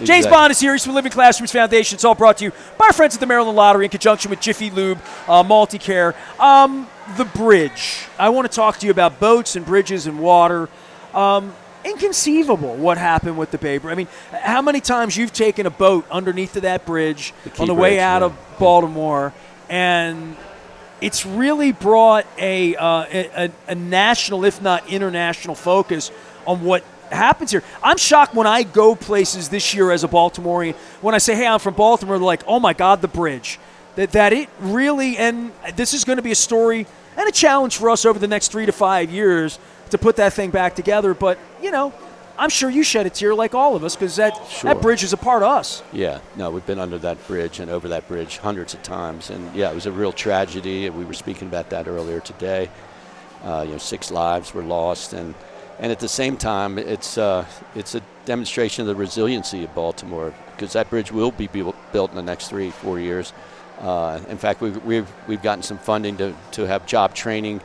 Exactly. James Bond is here. He's from Living Classrooms Foundation. It's all brought to you by our friends at the Maryland Lottery in conjunction with Jiffy Lube, Multicare. The bridge. I want to talk to you about boats and bridges and water. Inconceivable what happened with the Bay Bridge. I mean, how many times you've taken a boat underneath of that bridge on the way out of Baltimore, and it's really brought a national, if not international, focus on what happens here. I'm shocked when I go places this year as a Baltimorean. When I say, hey, I'm from Baltimore, they're like, oh, my God, the bridge. That it really, and this is going to be a story and a challenge for us over the next 3 to 5 years to put that thing back together. But, you know, I'm sure you shed a tear like all of us because that bridge is a part of us. Yeah, no, we've been under that bridge and over that bridge hundreds of times. And, yeah, it was a real tragedy. We were speaking about that earlier today. 6 lives were lost. And at the same time, it's a demonstration of the resiliency of Baltimore because that bridge will be built in the next 3-4 years. In fact, we've gotten some funding to have job training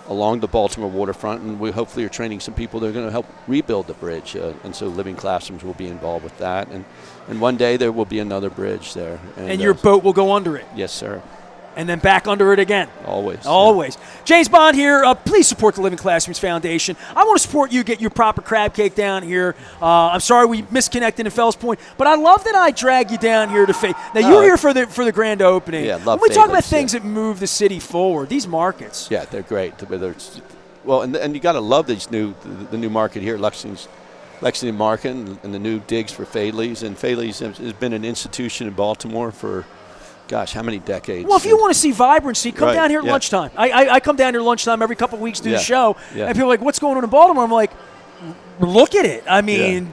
along the Baltimore waterfront, and we hopefully are training some people that are going to help rebuild the bridge. And so Living Classrooms will be involved with that. And one day there will be another bridge there. And your boat will go under it? Yes, sir. And then back under it again. Always. Always. Yeah. James Bond here. Please support the Living Classrooms Foundation. I want to support you, get your proper crab cake down here. I'm sorry we misconnected in Fells Point, but I love that I drag you down here to Faith. Now, you're here for the grand opening. Yeah, love when we talk about things that move the city forward, these markets. Yeah, they're great. Whether it's, well, and you got to love these the new market here, Lexington Market, and the new digs for Fadley's. And Fadley's has been an institution in Baltimore for, gosh, how many decades? Well, if you want to see vibrancy, come down here at lunchtime. I come down here lunchtime every couple of weeks to do the show, and people are like, what's going on in Baltimore? I'm like, look at it. I mean,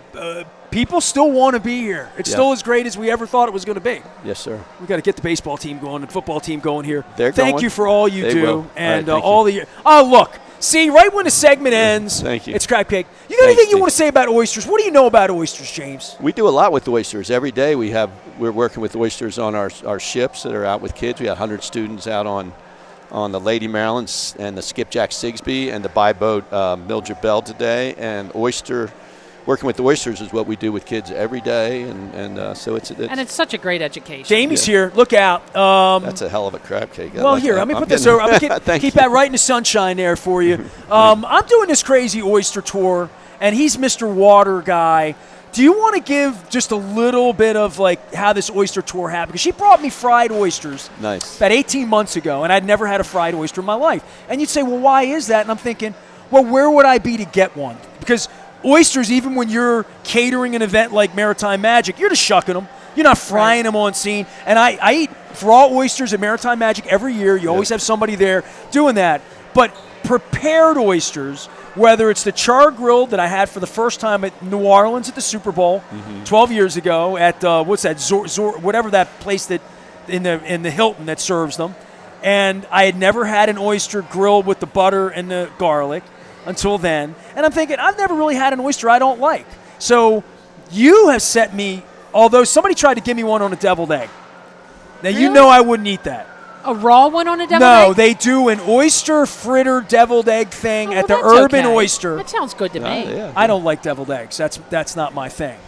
people still want to be here. It's still as great as we ever thought it was going to be. Yes, sir. We got to get the baseball team going and football team going here. Thank you for all you do. And all the – oh, look. See, right when the segment ends, Thank you. It's crab cake. You got anything you want to say about oysters? What do you know about oysters, James? We do a lot with oysters. Every day we're working with oysters on our ships that are out with kids. We have 100 students out on the Lady Maryland and the Skipjack Sigsbee and the bi-boat Mildred Bell today. And working with the oysters is what we do with kids every day, and so it's such a great education. Jamie's here. Look out. That's a hell of a crab cake. Let me put this over. I'm going to keep that right in the sunshine there for you. I'm doing this crazy oyster tour, and he's Mr. Water Guy. Do you want to give just a little bit of like how this oyster tour happened? Because she brought me fried oysters about 18 months ago, and I'd never had a fried oyster in my life. And you'd say, well, why is that? And I'm thinking, well, where would I be to get one? Because oysters, even when you're catering an event like Maritime Magic, you're just shucking them. You're not frying them on scene. And I eat raw oysters at Maritime Magic every year. You always have somebody there doing that. But prepared oysters, whether it's the char grill that I had for the first time at New Orleans at the Super Bowl 12 years ago at, what's that, whatever that place that in the Hilton that serves them. And I had never had an oyster grilled with the butter and the garlic until then. And I'm thinking, I've never really had an oyster I don't like. So you have set me, although somebody tried to give me one on a deviled egg. Now, you know I wouldn't eat that. A raw one on a deviled egg? No, they do an oyster fritter deviled egg thing at the Urban Oyster. That sounds good to me. Yeah. I don't like deviled eggs. That's not my thing.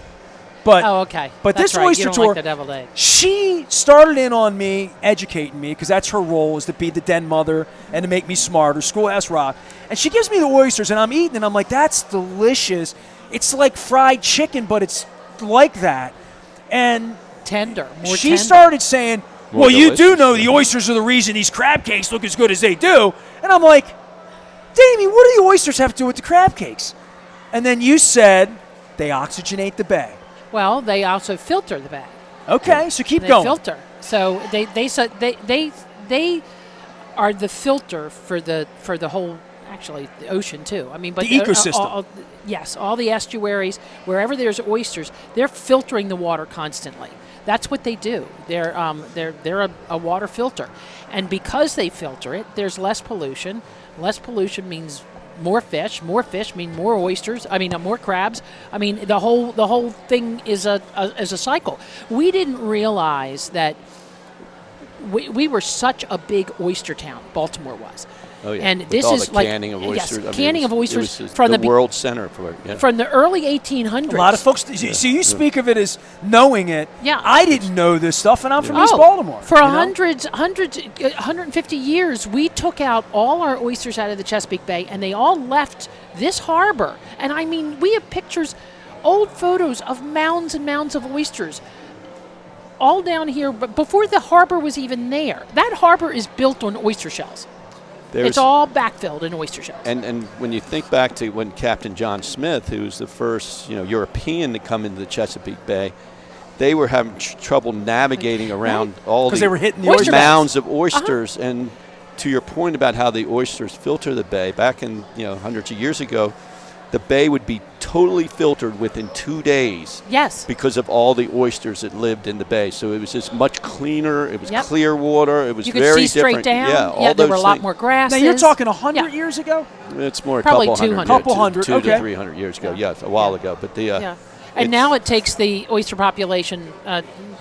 But, okay. But that's this right. oyster you don't tour, like the deviled egg. she started in on me, educating me, because that's her role, is to be the den mother and to make me smarter, Schoolhouse Rock. And she gives me the oysters, and I'm eating, and I'm like, that's delicious. It's like fried chicken, but it's like that. And tender, more she tender. started saying, well, you do know the yeah. oysters are the reason these crab cakes look as good as they do. And I'm like, Damie, what do the oysters have to do with the crab cakes? And then you said they oxygenate the bay. Well, they also filter the bag. Okay, so keep they going. Filter. So they are the filter for the whole, actually, the ocean too. I mean, but the ecosystem. Yes, all the estuaries, wherever there's oysters, they're filtering the water constantly. That's what they do. They're a water filter, and because they filter it, there's less pollution. Less pollution means more fish. More fish mean more oysters. I mean, more crabs. I mean, the whole thing is a cycle. We didn't realize that we were such a big oyster town. Baltimore was. Oh yeah. And With this all is the like canning of oysters. yes, canning of oysters it was from the the world center for it. Yeah. from the early 1800s. A lot of folks. So you speak of it as knowing it. Yeah. I didn't know this stuff, and I'm from East Baltimore. For you know? 150 years, we took out all our oysters out of the Chesapeake Bay, and they all left this harbor. And I mean, we have pictures, old photos of mounds and mounds of oysters all down here, but before the harbor was even there. That harbor is built on oyster shells. It's all backfilled in oyster shells. And when you think back to when Captain John Smith, who was the first European to come into the Chesapeake Bay, they were having trouble navigating around all because they were hitting the oyster mounds of oysters. And to your point about how the oysters filter the bay, back in hundreds of years ago, the bay would be totally filtered within 2 days. Yes. Because of all the oysters that lived in the bay. So it was just much cleaner. It was clear water. It was you could very see straight different. down. Yeah, all there those were a lot things. more grasses. Now you're talking 100 years ago? It's more Probably a couple 200. hundred. Couple hundred, 200 okay. to 300 years ago. Yes, a while ago. But and now it takes the oyster population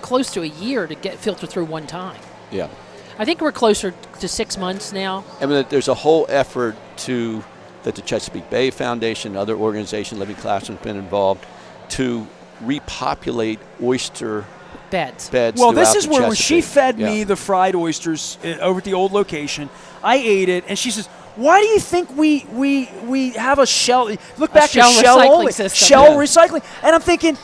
close to a year to get filtered through one time. Yeah. I think we're closer to 6 months now. I mean, there's a whole effort that the Chesapeake Bay Foundation, other organizations, Living Classroom, have been involved to repopulate oyster beds. Well, this is where when she Chesapeake. fed me the fried oysters over at the old location, I ate it, and she says, "Why do you think we have a shell? Look back shell to shell recycling only, system. shell recycling." And I'm thinking,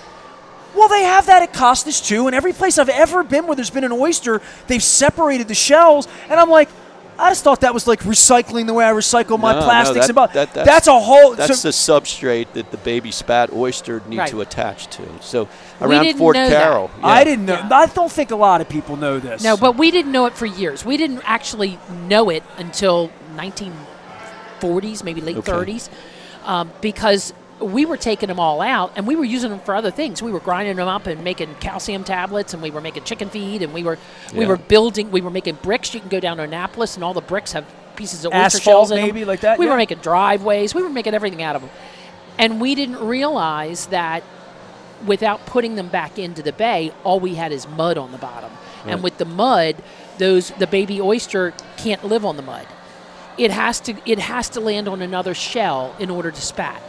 well, they have that at Costas too, and every place I've ever been where there's been an oyster, they've separated the shells, and I'm like, I just thought that was like recycling the way I recycle my plastics. That's a whole. That's the substrate that the baby spat oyster need to attach to. So We around didn't Fort know Carroll. that. Yeah. I didn't know. I don't think a lot of people know this. No, but we didn't know it for years. We didn't actually know it until 1940s, maybe late 30s, because we were taking them all out, and we were using them for other things. We were grinding them up and making calcium tablets, and we were making chicken feed, and we were making bricks. You can go down to Annapolis, and all the bricks have pieces of oyster shells in them. maybe like that. We were making driveways. We were making everything out of them, and we didn't realize that without putting them back into the bay, all we had is mud on the bottom, and with the mud, the baby oyster can't live on the mud. It has to land on another shell in order to spat.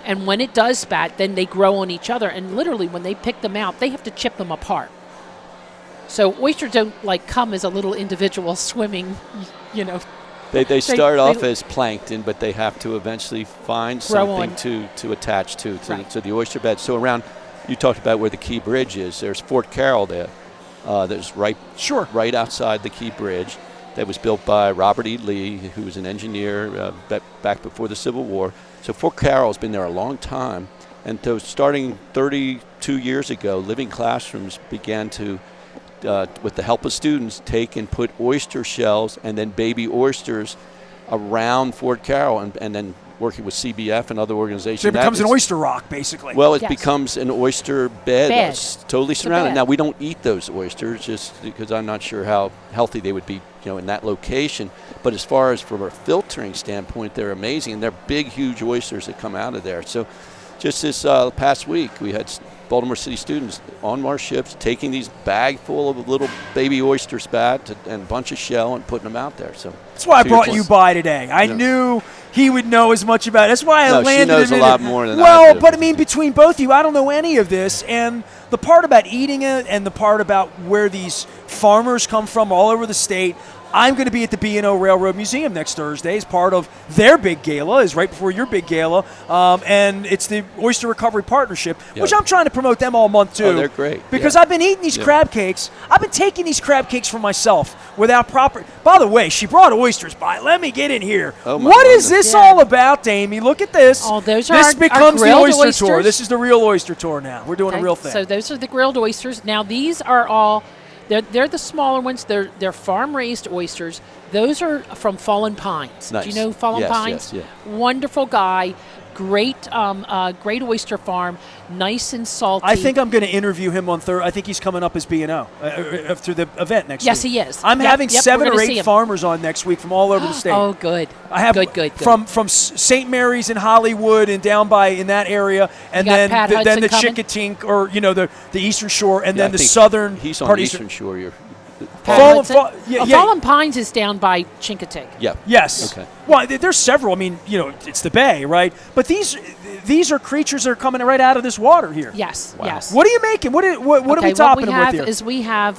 And when it does spat, then they grow on each other. And literally, when they pick them out, they have to chip them apart. So oysters don't come as a little individual swimming, They start off as plankton, but they have to eventually find something to attach to the oyster bed. So you talked about where the Key Bridge is. There's Fort Carroll there. There's right outside the Key Bridge. That was built by Robert E. Lee, who was an engineer back before the Civil War. So Fort Carroll's been there a long time. And so starting 32 years ago, Living Classrooms began to, with the help of students, take and put oyster shells and then baby oysters around Fort Carroll, and then working with CBF and other organizations. So it becomes an oyster rock, basically. Well, it becomes an oyster bed. That's totally surrounded. bed. Now, we don't eat those oysters just because I'm not sure how healthy they would be, in that location. But as far as from a filtering standpoint, they're amazing. And they're big, huge oysters that come out of there. So just this past week, we had Baltimore City students on our ships taking these bag full of little baby oyster spat and a bunch of shell and putting them out there. So that's why I brought you by today. I knew he would know as much about it. That's why I landed. She knows a lot more than I do. But I mean, between both of you, I don't know any of this. And the part about eating it and the part about where these farmers come from all over the state, I'm going to be at the B&O Railroad Museum next Thursday as part of their big gala, is right before your big gala, and it's the Oyster Recovery Partnership, which I'm trying to promote them all month too. Oh, they're great. Because I've been eating these crab cakes. I've been taking these crab cakes for myself without proper. By the way, she brought oysters by. Let me get in here. Oh, what is this all about, Damye? Look at this. Oh, those are this our becomes the grilled oyster tour. oysters. This is the real oyster tour now. We're doing a real thing. So those are the grilled oysters. Now these are all. They're the smaller ones. They're farm-raised oysters. Those are from Fallen Pines. Nice. Do you know Fallen Pines? Yes. Wonderful guy. Great oyster farm. Nice and salty. I think I'm going to interview him on Thursday. I think he's coming up as B&O through the event next week. Yes, he is. I'm having 7 we're or gonna 8 see him. farmers on next week from all over the state. Oh, good. I have good. From St. Mary's in Hollywood and down by in that area, and You got then Pat then the Hudson coming? Chickatink, or the Eastern Shore, and then I the think southern he's part on of the Eastern Shore. Fallen, Hudson? yeah, Fallen Pines is down by Chincoteague. Yeah. Yes. Okay. Well, there's several. I mean, it's the bay, right? But these are creatures that are coming right out of this water here. Yes, Wow. yes. What are you making? What are we topping them with here? We have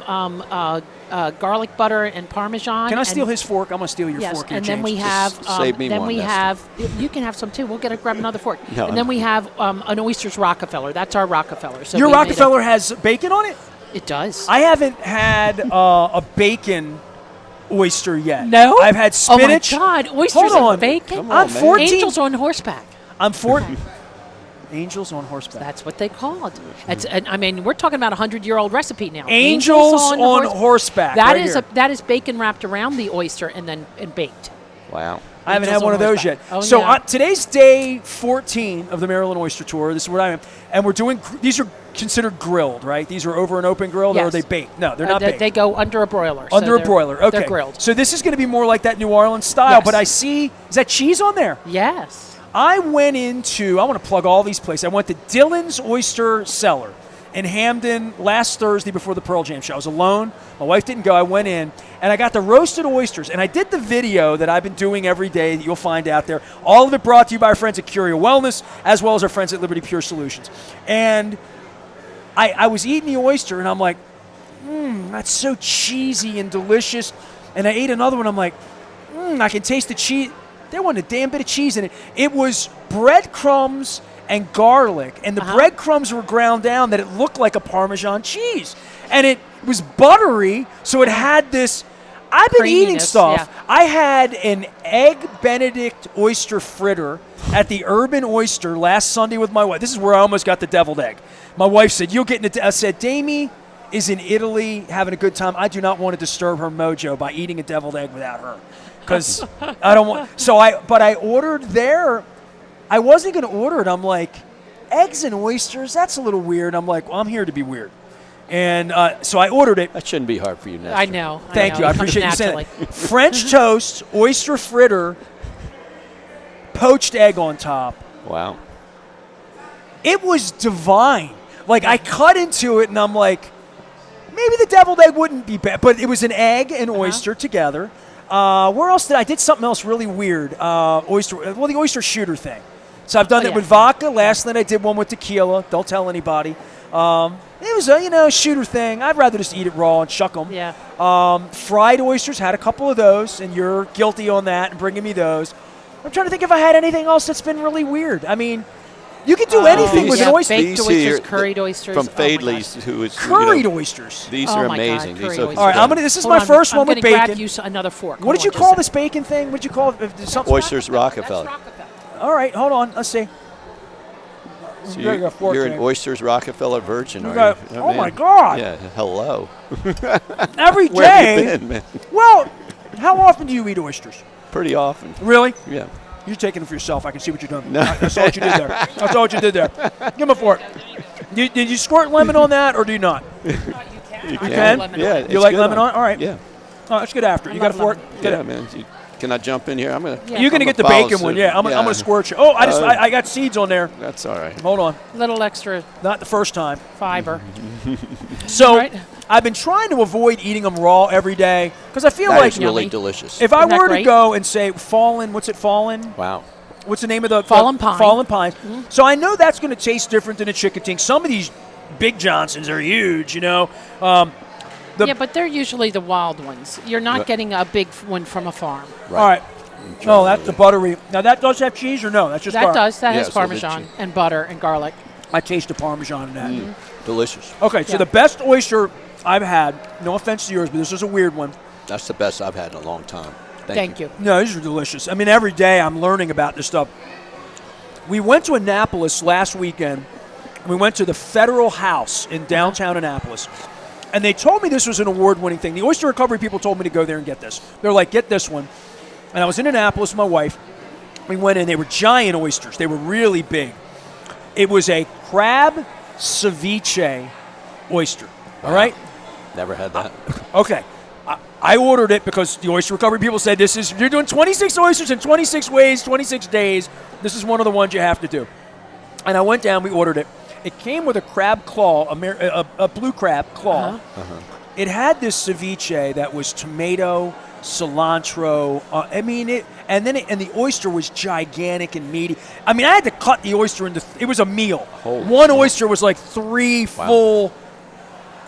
garlic butter and Parmesan. Can I and- steal his fork? I'm gonna steal your Yes, fork. Here, and then James. we have. save me then one, we Nestor. have. You can have some too. We'll grab another fork. No, and then we have an Oyster's Rockefeller. That's our Rockefeller. So Your we made Rockefeller has bacon on it. It does. I haven't had a bacon oyster yet. No? I've had spinach. Oh my God! Oysters Hold on. and bacon. Come on, I'm man. 14. Angels on horseback. I'm 14. Angels on horseback. That's what they called. It's, and, I mean, we're talking about a 100-year-old recipe now. Angels on horseback. That right is here. that is bacon wrapped around the oyster and baked. Wow. I haven't had Angels one on of those yet. horseback. Oh, So yeah. today's day 14 of the Maryland Oyster Tour. This is what I am, and we're doing. These are considered grilled, right? These are over an open grill, or are Yes. they baked? No, they're not baked. They go under a broiler. so Under a they're- broiler. Okay. They're grilled. So this is going to be more like that New Orleans style. Yes. But I see. Is that cheese on there? Yes. I went into, I want to plug all these places. I went to Dylan's Oyster Cellar in Hamden last Thursday before the Pearl Jam show. I was alone. My wife didn't go. I went in, and I got the roasted oysters. And I did the video that I've been doing every day that you'll find out there. All of it brought to you by our friends at Curio Wellness, as well as our friends at Liberty Pure Solutions. And I was eating the oyster, and I'm like, that's so cheesy and delicious. And I ate another one. I'm like, I can taste the cheese. There wasn't a damn bit of cheese in it. It was breadcrumbs and garlic, and the breadcrumbs were ground down that it looked like a Parmesan cheese. And it was buttery, so it had this. I've been eating Creaminess, stuff. yeah. I had an Egg Benedict oyster fritter at the Urban Oyster last Sunday with my wife. This is where I almost got the deviled egg. My wife said, "You'll get in." I said, "Damye is in Italy having a good time. I do not want to disturb her mojo by eating a deviled egg without her, because I don't want." But I ordered there. I wasn't going to order it. I'm like, eggs and oysters. That's a little weird. I'm like, well, I'm here to be weird, and so I ordered it. That shouldn't be hard for you, Nestor. I know. Thank you. I It comes appreciate you saying naturally. that. French toast, oyster fritter, poached egg on top. Wow. It was divine. Like, I cut into it, and I'm like, maybe the deviled egg wouldn't be bad. But it was an egg and oyster together. Where else I did something else really weird. The oyster shooter thing. So I've done it yeah. with vodka. Last night I did one with tequila. Don't tell anybody. It was a shooter thing. I'd rather just eat it raw and shuck them. Yeah. Fried oysters, had a couple of those, and you're guilty on that and bringing me those. I'm trying to think if I had anything else that's been really weird. I mean, you can do anything with an oyster. Baked These oysters, here, curried oysters. From Oh my Fadley's, who is Curried oysters. These Oh are my God, amazing. curried These are oysters. All right, this is Hold my on, first one I'm with gonna bacon. grab you another fork. What did you call this bacon thing? What did you call it? Something? Oysters Rockefeller. That's Rockefeller. All right, hold on. Let's see. So You got a fork you're an there. Oysters Rockefeller virgin, You are got- you? oh man. my God. Yeah, hello. Every Where have day. you been, man? Well, how often do you eat oysters? Pretty often. Really? Yeah. You're taking them for yourself. I can see what you're doing. No. I saw what you did there. I saw what you did there. Give him a fork. Did you squirt lemon on that, or do you not? You You can. can? Yeah. You it's like good lemon on it? All right. Yeah. Let's get after it. You got a love fork? lemon. Get Yeah, it. man. Can I jump in here? I'm gonna. Yeah. You're going to I'm get the gonna follow bacon one. suit. Yeah, I'm going to squirt you. Oh, I got seeds on there. That's all right. Hold on. Little extra Not the first time. fiber. So Right. I've been trying to avoid eating them raw every day because I feel That like is really Yummy. delicious. if I Isn't that were to great? go and say Fallen, what's it, Fallen? Wow. What's the name of the Fallen Pine. Fallen Pines. So I know that's going to taste different than a chicken ting. Some of these Big Johnsons are huge, you know. The- Yeah, but they're usually the wild ones. You're not Right. getting a big one from a farm. All right. Oh, that's the buttery. Now that does have cheese or no? That's just That gar- does. That Yeah, has so the Parmesan cheese. and butter and garlic. I taste the Parmesan in that. Delicious. Okay, so Yeah. the best oyster I've had, no offense to yours, but this is a weird one. That's the best I've had in a long time. Thank you. No, these are delicious. I mean, every day I'm learning about this stuff. We went to Annapolis last weekend. We went to the Federal House in downtown Annapolis. And they told me this was an award-winning thing. The oyster recovery people told me to go there and get this. They're like, get this one. And I was in Annapolis with my wife. We went in. They were giant oysters. They were really big. It was a crab ceviche oyster. All right? Never had that. Okay. I ordered it because the oyster recovery people said you're doing 26 oysters in 26 ways, 26 days. This is one of the ones you have to do. And I went down, we ordered it. It came with a crab claw, a blue crab claw. it had this ceviche that was tomato, cilantro. And the oyster was gigantic and meaty. I mean, I had to cut the oyster into. It was a meal. One oyster was like 3 full.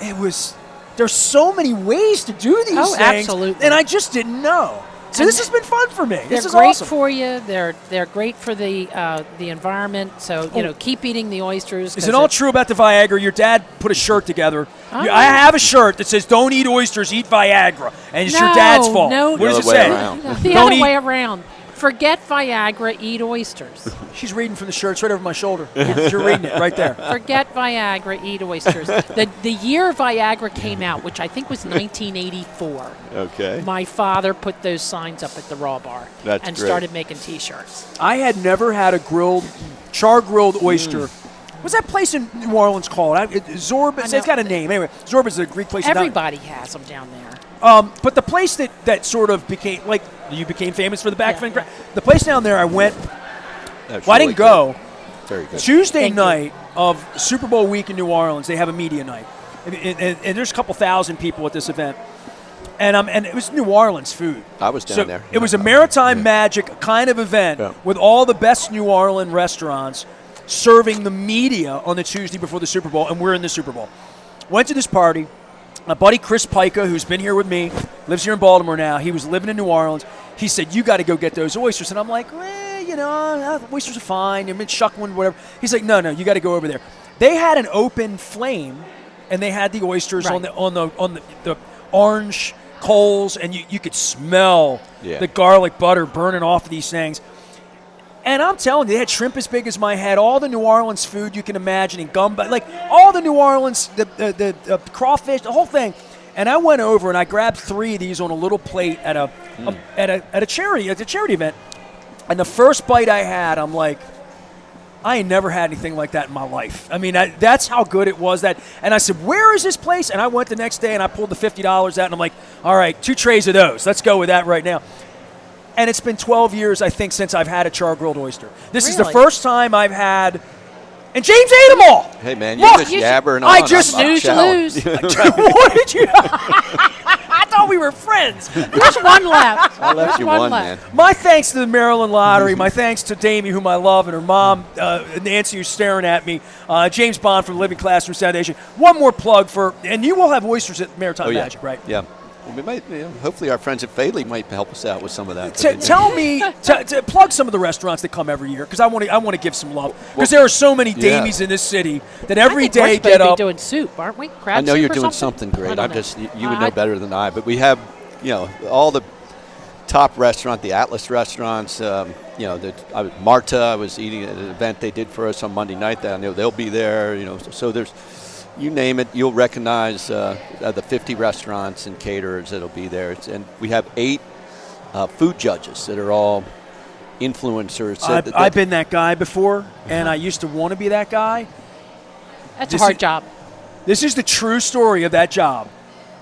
It was. There's so many ways to do these things. Absolutely. And I just didn't know. So this has been fun for me. They're This is great awesome. for you. They're great for the environment. So keep eating the oysters. Is it all true about the Viagra? Your dad put a shirt together. Oh. I have a shirt that says "Don't eat oysters, eat Viagra," and it's your dad's fault. No, what does it The other way say? around. The other way around. Forget Viagra, eat oysters. She's reading from the shirt. It's right over my shoulder. You're reading it right there. Forget Viagra, eat oysters. The year Viagra came out, which I think was 1984, Okay. my father put those signs up at the Raw Bar That's and great. started making T-shirts. I had never had a char-grilled oyster. What's that place in New Orleans called? Zorb. It's got a name. Anyway, Zorb is a Greek place. Everybody has them down there. But the place that sort of became, like, you became famous for the back fin. The place down there I went, That's I really didn't go. good. Very good. Tuesday Thank you. night of Super Bowl week in New Orleans, they have a media night. And there's a couple thousand people at this event. And it was New Orleans food. I was down there. It was a Maritime Magic kind of event with all the best New Orleans restaurants serving the media on the Tuesday before the Super Bowl, and we're in the Super Bowl. Went to this party. My buddy Chris Pica, who's been here with me, lives here in Baltimore now. He was living in New Orleans. He said, "You got to go get those oysters." And I'm like, oysters are fine. I mean, shuckling, whatever. He's like, no, you got to go over there. They had an open flame, and they had the oysters on the orange coals, and you could smell the garlic butter burning off of these things. And I'm telling you, they had shrimp as big as my head, all the New Orleans food you can imagine, and gumbo, like all the New Orleans, the crawfish, the whole thing. And I went over and I grabbed 3 of these on a little plate at a charity event. And the first bite I had, I'm like, I ain't never had anything like that in my life. I mean, that's how good it was. And I said, "Where is this place?" And I went the next day and I pulled the $50 out, and I'm like, "All right, 2 trays of those. Let's go with that right now." And it's been 12 years, I think, since I've had a char-grilled oyster. This is the first time I've had, and James ate them all. Hey, man, you're just yabbering on. I just snooze to lose. What did you? I thought we were friends. There's one left. I left you one one, left. man. My thanks to the Maryland Lottery. My thanks to Damye, whom I love, and her mom, Nancy, who's staring at me. James Bond from the Living Classroom Foundation. One more plug and you will have oysters at Maritime Magic, right? Yeah. Well, we might, hopefully our friends at Faley might help us out with some of that. Tell me, plug some of the restaurants that come every year, because I want to give some love, because there are so many Damies in this city that every day get up. We're doing soup, aren't we? Crab I know soup you're or doing something great. I I'm don't just know. you would know better than I, but we have all the top restaurant, the Atlas restaurants. Marta, I was eating at an event they did for us on Monday night. That I know they'll be there. So there's. You name it, you'll recognize the 50 restaurants and caterers that'll be there. And we have 8 food judges that are all influencers. I've been that guy before, and I used to want to be that guy. That's a hard job. This is the true story of that job.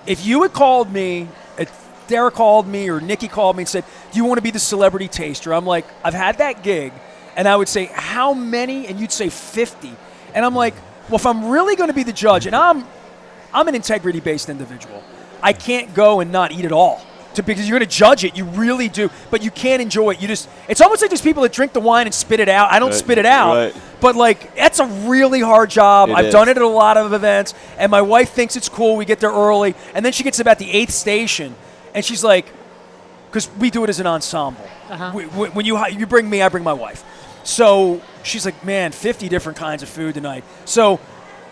If you had called me, if Derek called me or Nikki called me and said, "Do you want to be the celebrity taster?" I'm like, I've had that gig. And I would say, "How many?" And you'd say 50. And I'm like, well, if I'm really going to be the judge, and I'm an integrity-based individual, I can't go and not eat it all. Because you're going to judge it, you really do, but you can't enjoy it. It's almost like there's people that drink the wine and spit it out. I don't spit it out, but like that's a really hard job. I've done it at a lot of events, and my wife thinks it's cool. We get there early, and then she gets about the 8th station, and she's like, because we do it as an ensemble. When you bring me, I bring my wife. So she's like, "Man, 50 different kinds of food tonight." So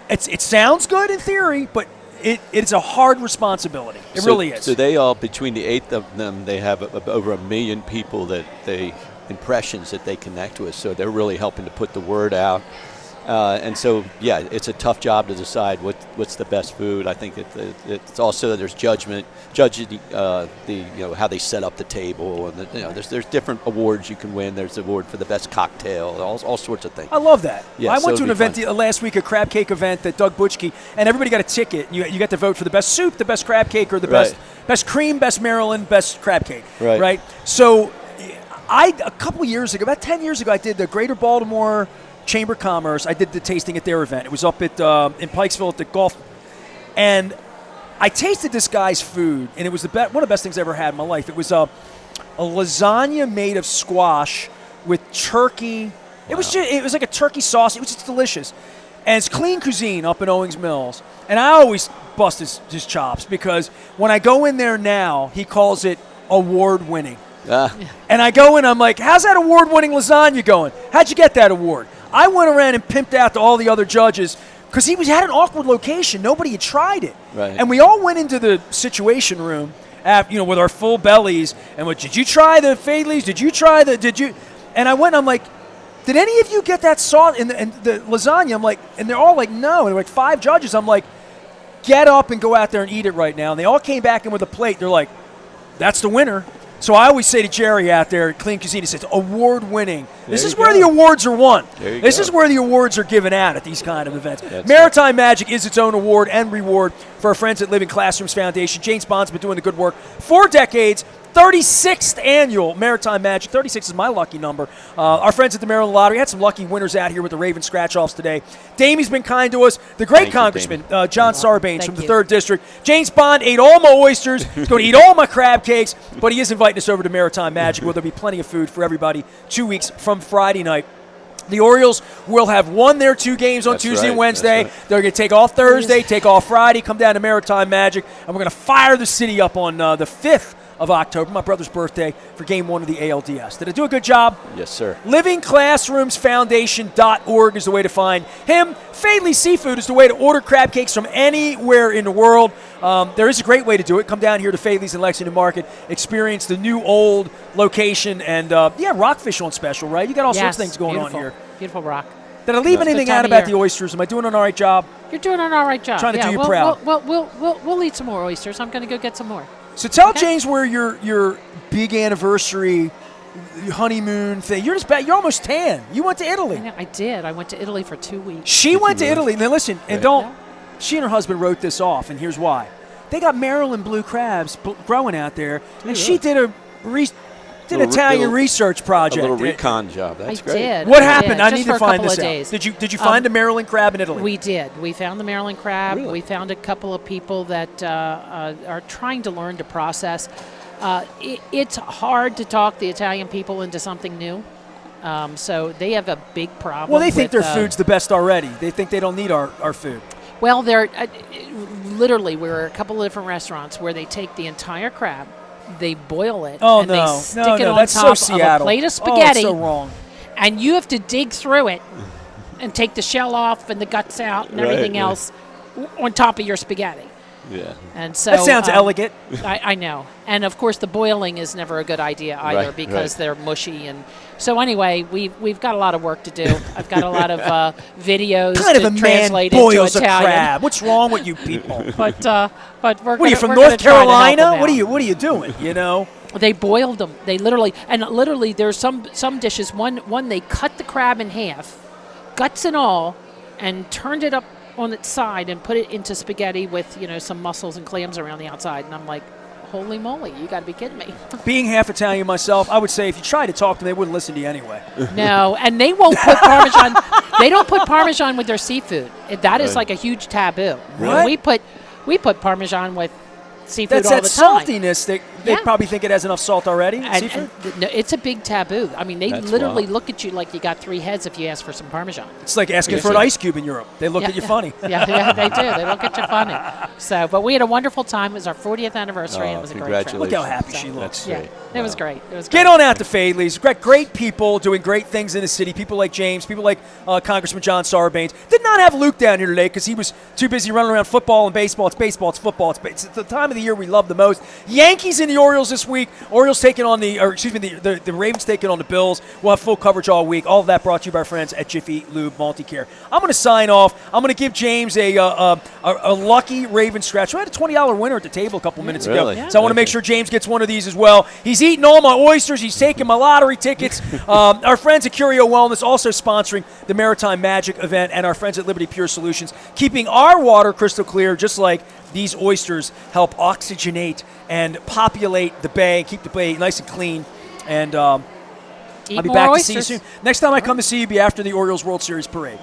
it sounds good in theory, but it's a hard responsibility. It really is. So they all, between the 8 of them, they have over 1 million people impressions that they connect with. So they're really helping to put the word out. And so, it's a tough job to decide what's the best food. I think it's also there's judging how they set up the table, and there's different awards you can win. There's the award for the best cocktail, all sorts of things. I love that. Yeah, I went to an event last week, a crab cake event at Doug Butchke, and everybody got a ticket. You got to vote for the best soup, the best crab cake, or the best cream, best Maryland, best crab cake. Right. So a couple years ago, about 10 years ago, I did the Greater Baltimore Chamber of Commerce. I did the tasting at their event. It was up at in Pikesville at the golf, and I tasted this guy's food, and it was one of the best things I ever had in my life. It was a lasagna made of squash with turkey. It was like a turkey sauce. It was just delicious. And it's clean cuisine up in Owings Mills. And I always bust his chops because when I go in there now, he calls it award-winning. And I go in, I'm like, how's that award-winning lasagna going? How'd you get that award? I went around and pimped out to all the other judges because he had an awkward location. Nobody had tried it. Right. And we all went into the situation room after, with our full bellies and went, did you try the Fadleys? Did you? And I went and I'm like, did any of you get that sauce and the lasagna? I'm like, and they're all like, no. And they're like 5 judges. I'm like, get up and go out there and eat it right now. And they all came back in with a plate. They're like, that's the winner. So I always say to Jerry out there at Clean Cuisine, he says, award-winning. This is where the awards are won. This is where the awards are given out at these kind of events. Maritime Magic is its own award and reward for our friends at Living Classrooms Foundation. James Bond's been doing the good work 4 decades. 36th annual Maritime Magic. 36 is my lucky number. Our friends at the Maryland Lottery had some lucky winners out here with the Raven scratch-offs today. Damye's been kind to us. The great Congressman, John Sarbanes from the 3rd District. James Bond ate all my oysters. He's going to eat all my crab cakes. But he is inviting us over to Maritime Magic where there'll be plenty of food for everybody 2 weeks from Friday night. The Orioles will have won their 2 games on Tuesday and Wednesday. They're going to take off Thursday, take off Friday, come down to Maritime Magic, and we're going to fire the city up on the 5th of October, my brother's birthday, for Game 1 of the ALDS. Did I do a good job? Yes, sir. LivingClassroomsFoundation.org is the way to find him. Fadley Seafood is the way to order crab cakes from anywhere in the world. There is a great way to do it. Come down here to Fadley's in Lexington Market, experience the new old location, and rockfish on special, right? You got all sorts of things going on here. Beautiful rock. Did I leave anything out about the oysters? Am I doing an all right job? You're doing an all right job. Trying to do you proud. We'll eat some more oysters. I'm going to go get some more. So tell James where your big anniversary honeymoon thing. You're almost tan. You went to Italy. I did. I went to Italy for 2 weeks. She went to Italy. Now listen, and she and her husband wrote this off, and here's why. They got Maryland blue crabs growing out there, and she did an Italian research project. A little recon job. That's great. Did. What happened? I Just need to find this out. Days. Did you find a Maryland crab in Italy? We did. We found the Maryland crab. Really? We found a couple of people that are trying to learn to process. It's hard to talk the Italian people into something new. So they have a big problem. Well, they think their food's the best already. They think they don't need our food. Well, they're literally, we're at a couple of different restaurants where they take the entire crab, they boil it, and they stick it on top of a plate of spaghetti. Oh, so wrong. And you have to dig through it and take the shell off and the guts out and everything else on top of your spaghetti. Yeah. And so that sounds elegant. I know. And of course the boiling is never a good idea either because they're mushy. And so anyway, we've got a lot of work to do. I've got a lot of videos to translate into Italian. A crab? What's wrong with you people? But we're What are you from North Carolina? What are you doing? They boiled them. They literally there's some dishes. One they cut the crab in half, guts and all, and turned it up on its side and put it into spaghetti with some mussels and clams around the outside. And I'm like, holy moly, you got to be kidding me. Being half Italian myself, I would say if you tried to talk to them, they wouldn't listen to you anyway. No, and they won't put Parmesan. They don't put Parmesan with their seafood. That is like a huge taboo. What? We put Parmesan with seafood That's all the time. Saltiness. They probably think it has enough salt already. Seafood? No, it's a big taboo. I mean, they literally wild. look at you like you got 3 heads if you ask for some Parmesan. It's like asking for an ice cube in Europe. They look at you funny. Yeah, they do. They look at you funny. So, but we had a wonderful time. It was our 40th anniversary, and it was a great trip. Look how happy she looks. That's Yeah, great. it was great. It was Get great. on out to Fadley's. Great people doing great things in the city. People like James, people like Congressman John Sarbanes. Did not have Luke down here today because he was too busy running around football and baseball. It's baseball, it's football. It's the time of the year we love the most. Yankees and the Orioles this week. Orioles taking on the Ravens taking on the Bills. We'll have full coverage all week. All of that brought to you by our friends at Jiffy Lube Multicare. I'm going to sign off. I'm going to give James a lucky Raven scratch. We had a $20 winner at the table a couple minutes ago. Yeah. So I want to make sure James gets one of these as well. He's eating all my oysters. He's taking my lottery tickets. Our friends at Curio Wellness also sponsoring the Maritime Magic event, and our friends at Liberty Pure Solutions keeping our water crystal clear, just like these oysters help oxygenate and populate the bay, keep the bay nice and clean. And I'll be back to see you soon. Next time I come to see you, be after the Orioles World Series parade.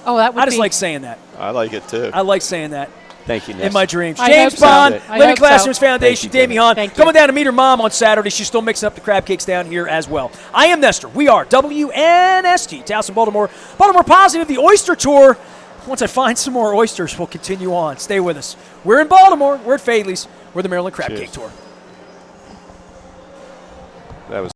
Oh, that would be. I just like saying that. I like it too. I like saying that. Thank you, Nestor. In my dreams. I James hope so. Bond, I Living hope so. Classrooms Foundation, Thank you, Damye Hahn. Thank you. Coming down to meet her mom on Saturday. She's still mixing up the crab cakes down here as well. I am Nestor. We are WNST, Towson, Baltimore. Baltimore Positive, the Oyster Tour. Once I find some more oysters, we'll continue on. Stay with us. We're in Baltimore. We're at Fadley's. We're the Maryland Crab Cheers. Cake Tour. That was